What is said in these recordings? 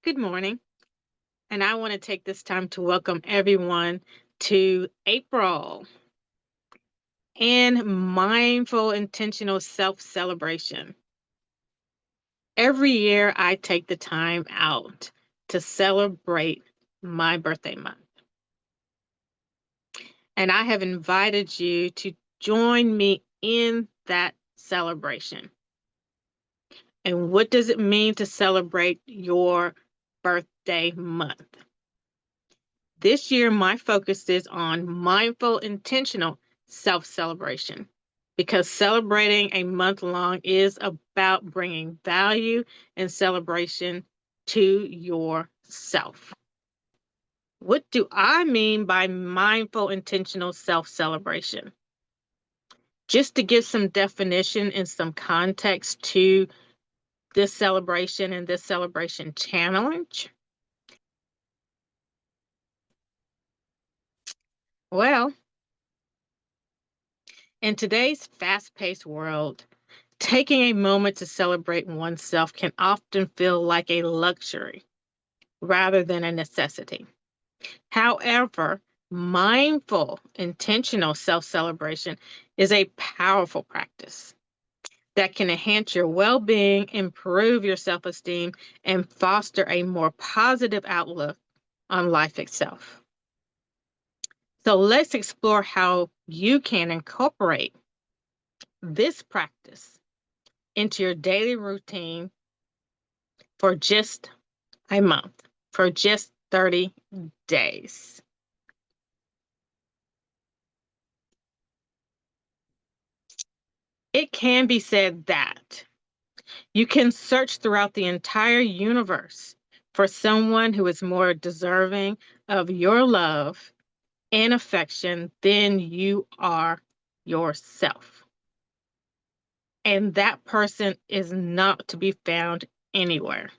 Good morning, and I want to take this time to welcome everyone to April and mindful, intentional self celebration. Every year, I take the time out to celebrate my birthday month, and I have invited you to join me in that celebration. And what does it mean to celebrate your birthday month? This year, my focus is on mindful, intentional self celebration because celebrating a month long is about bringing value and celebration to yourself. What do I mean by mindful, intentional self celebration? Just to give some definition and some context to this celebration and this celebration challenge. Well, in today's fast paced world, taking a moment to celebrate oneself can often feel like a luxury rather than a necessity. However, mindful, intentional self celebration is a powerful practice that can enhance your well being, improve your self esteem, and foster a more positive outlook on life itself. So, let's explore how you can incorporate this practice into your daily routine for just a month, for just 30 days. It can be said that you can search throughout the entire universe for someone who is more deserving of your love and affection than you are yourself. And that person is not to be found anywhere.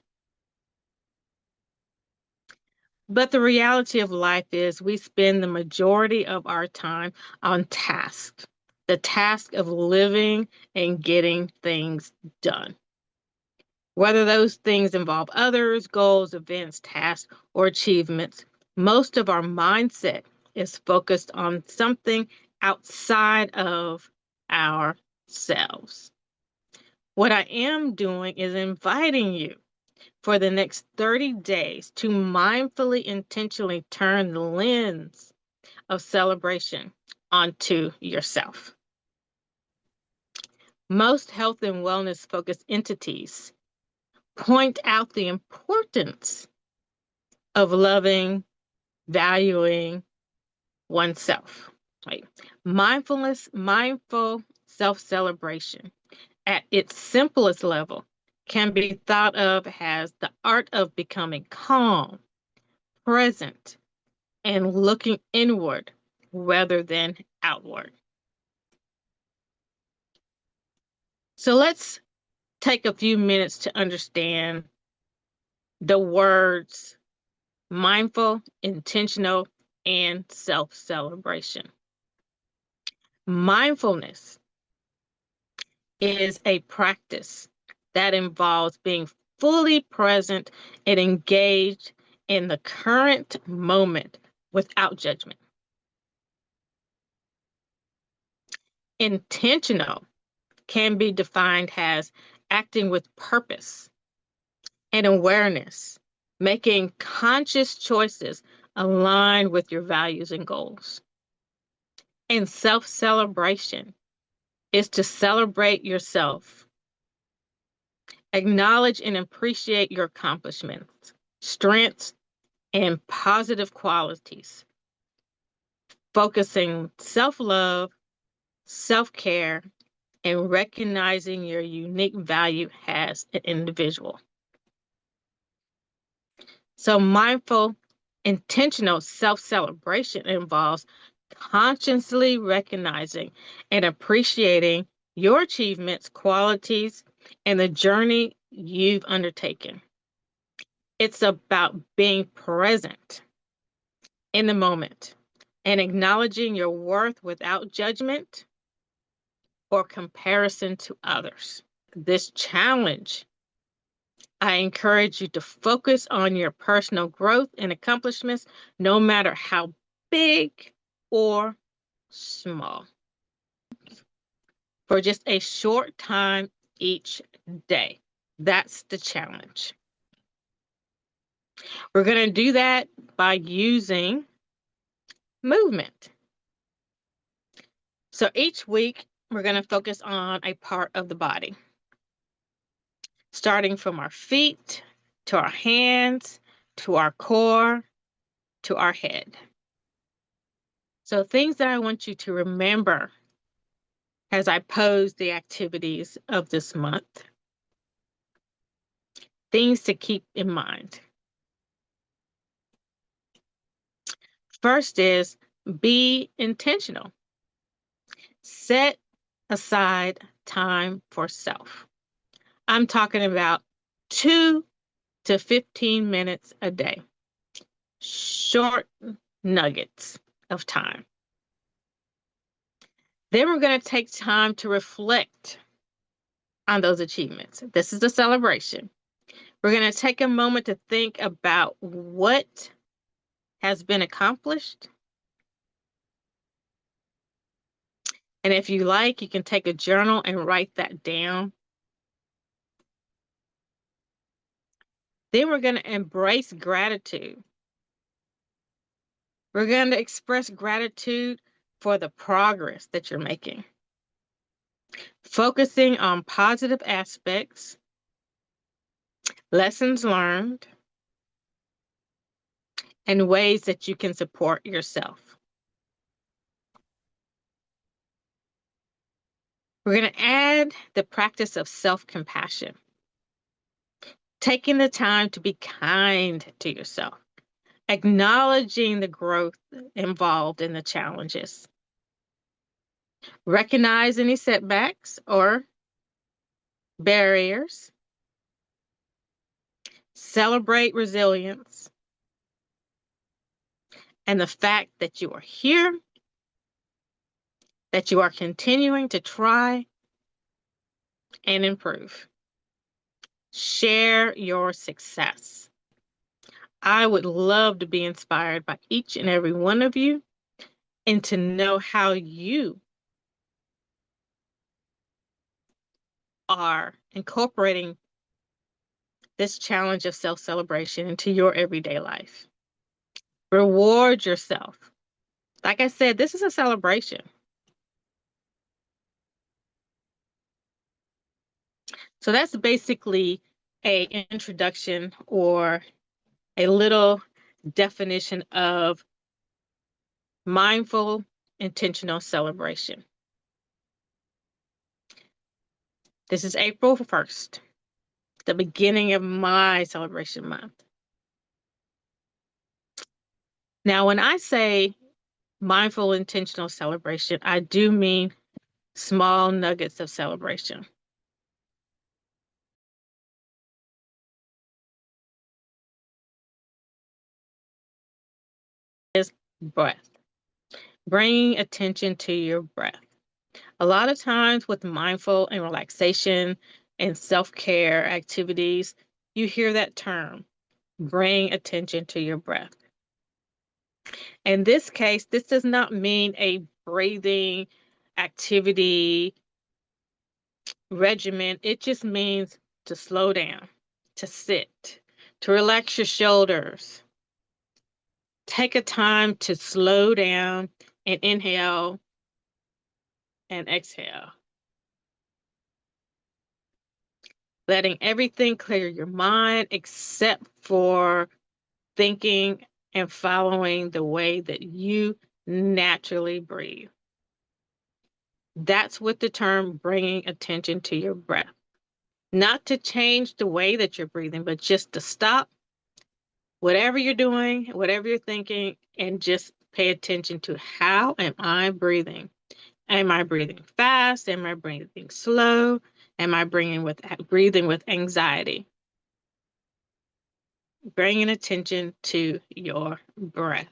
But the reality of life is we spend the majority of our time on task, the task of living and getting things done. Whether those things involve others, goals, events, tasks, or achievements, most of our mindset is focused on something outside of ourselves. What I am doing is inviting you for the next 30 days to mindfully, intentionally turn the lens of celebration onto yourself. Most health and wellness focused entities point out the importance of loving, valuing oneself. Right? Mindful self celebration at its simplest level can be thought of as the art of becoming calm, present, and looking inward rather than outward. So let's take a few minutes to understand the words mindful, intentional, and self celebration. Mindfulness is a practice that involves being fully present and engaged in the current moment without judgment. Intentional can be defined as acting with purpose and awareness, making conscious choices aligned with your values and goals. And self celebration is to celebrate yourself, acknowledge and appreciate your accomplishments, strengths, and positive qualities, focusing self love, self care, and recognizing your unique value as an individual. So, mindful, intentional self celebration involves consciously recognizing and appreciating your achievements, qualities, and the journey you've undertaken. It's about being present in the moment and acknowledging your worth without judgment or comparison to others. This challenge I encourage you to focus on your personal growth and accomplishments, no matter how big or small, for just a short time each day. That's the challenge. We're going to do that by using movement. So each week, we're going to focus on a part of the body, starting from our feet to our hands to our core to our head. So, things that I want you to remember as I pose the activities of this month, things to keep in mind. First is be intentional. Set aside time for self. I'm talking about 2 to 15 minutes a day, short nuggets of time. Then we're going to take time to reflect on those achievements. This is a celebration. We're going to take a moment to think about what has been accomplished. And if you like, you can take a journal and write that down. Then we're going to embrace gratitude. We're going to express gratitude for the progress that you're making, focusing on positive aspects, lessons learned, and ways that you can support yourself. We're going to add the practice of self-compassion, taking the time to be kind to yourself, acknowledging the growth involved in the challenges. Recognize any setbacks or barriers. Celebrate resilience and the fact that you are here, that you are continuing to try and improve. Share your success. I would love to be inspired by each and every one of you and to know how you are incorporating this challenge of self-celebration into your everyday life. Reward yourself. Like I said, this is a celebration. So that's basically a introduction or a little definition of mindful intentional celebration. This is April 1st, the beginning of my celebration month. Now, when I say mindful intentional celebration, I do mean small nuggets of celebration. Is breath. Bringing attention to your breath. A lot of times with mindful and relaxation and self-care activities, you hear that term, bring attention to your breath. In this case, this does not mean a breathing activity regimen. It just means to slow down, to sit, to relax your shoulders. Take a time to slow down and inhale and exhale. Letting everything clear your mind except for thinking and following the way that you naturally breathe. That's what the term bringing attention to your breath. Not to change the way that you're breathing, but just to stop whatever you're doing, whatever you're thinking, and just pay attention to how am I breathing? Am I breathing fast? Am I breathing slow? Am I breathing with anxiety? Bringing attention to your breath.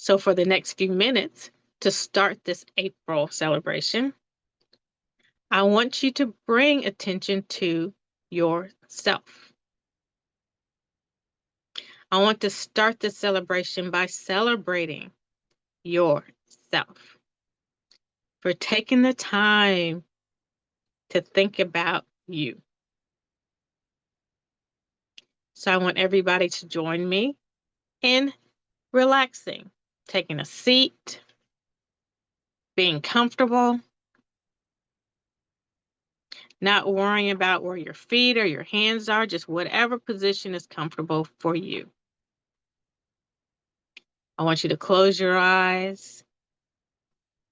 So for the next few minutes to start this April celebration, I want you to bring attention to yourself. I want to start the celebration by celebrating yourself for taking the time to think about you. So I want everybody to join me in relaxing, taking a seat, being comfortable, not worrying about where your feet or your hands are, just whatever position is comfortable for you. I want you to close your eyes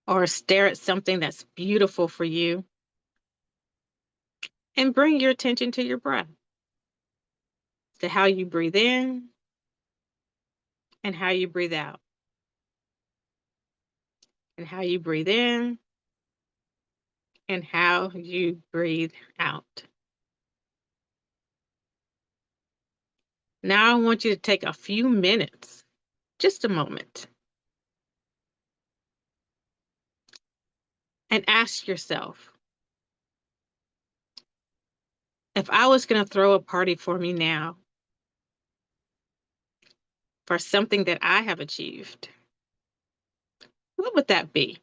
or stare at something that's beautiful for you and bring your attention to your breath, to how you breathe in and how you breathe out, and how you breathe in and how you breathe out. Now I want you to take a few minutes, just a moment, and ask yourself, if I was going to throw a party for me now for something that I have achieved, what would that be?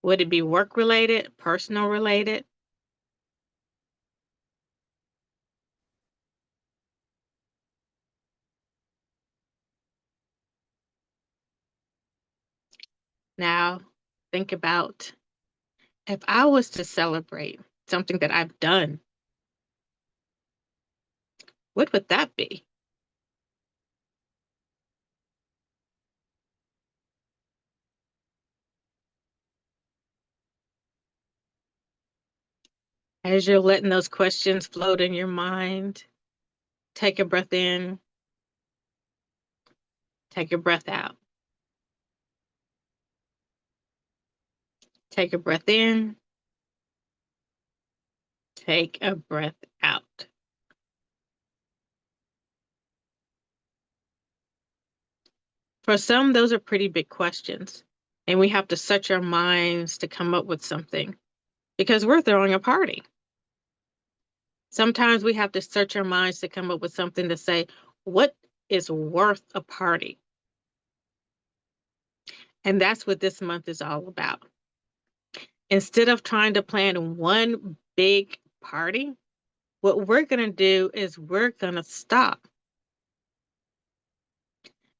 Would it be work related, personal related? Now, think about if I was to celebrate something that I've done, what would that be? As you're letting those questions float in your mind, take a breath in, take a breath out. Take a breath in, take a breath out. For some, those are pretty big questions, and we have to search our minds to come up with something because we're throwing a party. Sometimes we have to search our minds to come up with something to say, what is worth a party? And that's what this month is all about. Instead of trying to plan one big party, what we're going to do is we're going to stop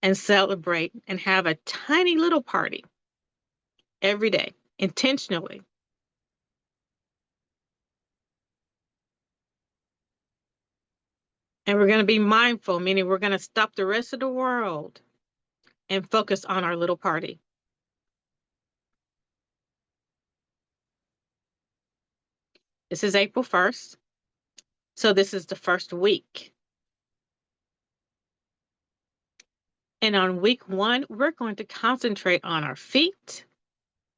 and celebrate and have a tiny little party every day, intentionally. And we're going to be mindful, meaning we're going to stop the rest of the world and focus on our little party. This is April 1st. So this is the first week. And on week 1, we're going to concentrate on our feet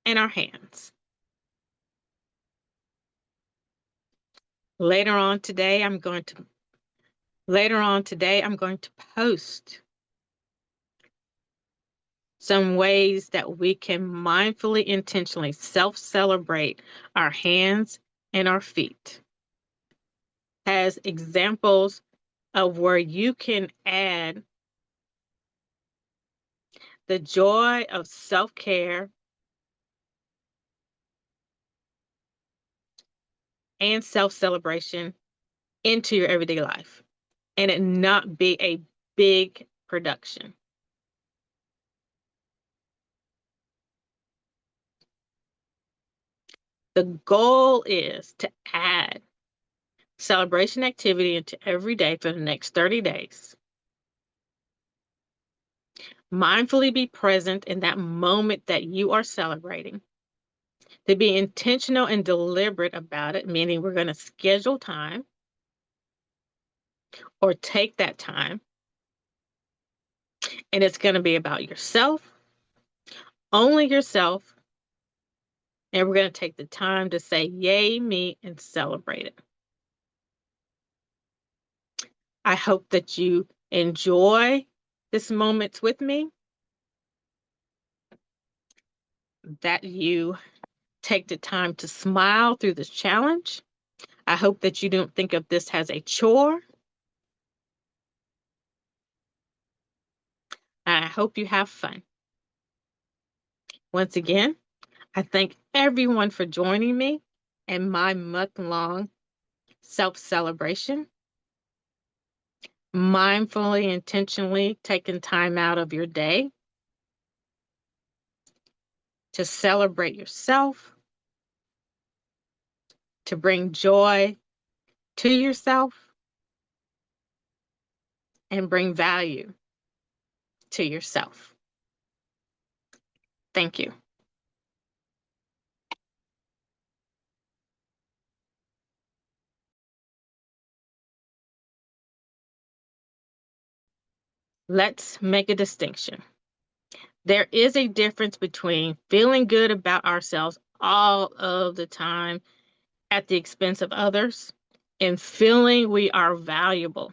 and our hands. Later on today, I'm going to post some ways that we can mindfully, intentionally self-celebrate our hands and our feet as examples of where you can add the joy of self-care and self-celebration into your everyday life and it not be a big production. The goal is to add celebration activity into every day for the next 30 days. Mindfully be present in that moment that you are celebrating. To be intentional and deliberate about it, meaning we're going to schedule time or take that time. And it's going to be about yourself, only yourself. And we're going to take the time to say, yay, me, and celebrate it. I hope that you enjoy this moment with me, that you take the time to smile through this challenge. I hope that you don't think of this as a chore. And I hope you have fun. Once again, I thank everyone for joining me in my month-long self-celebration, mindfully, intentionally taking time out of your day to celebrate yourself, to bring joy to yourself, and bring value to yourself. Thank you. Let's make a distinction. There is a difference between feeling good about ourselves all of the time at the expense of others and feeling we are valuable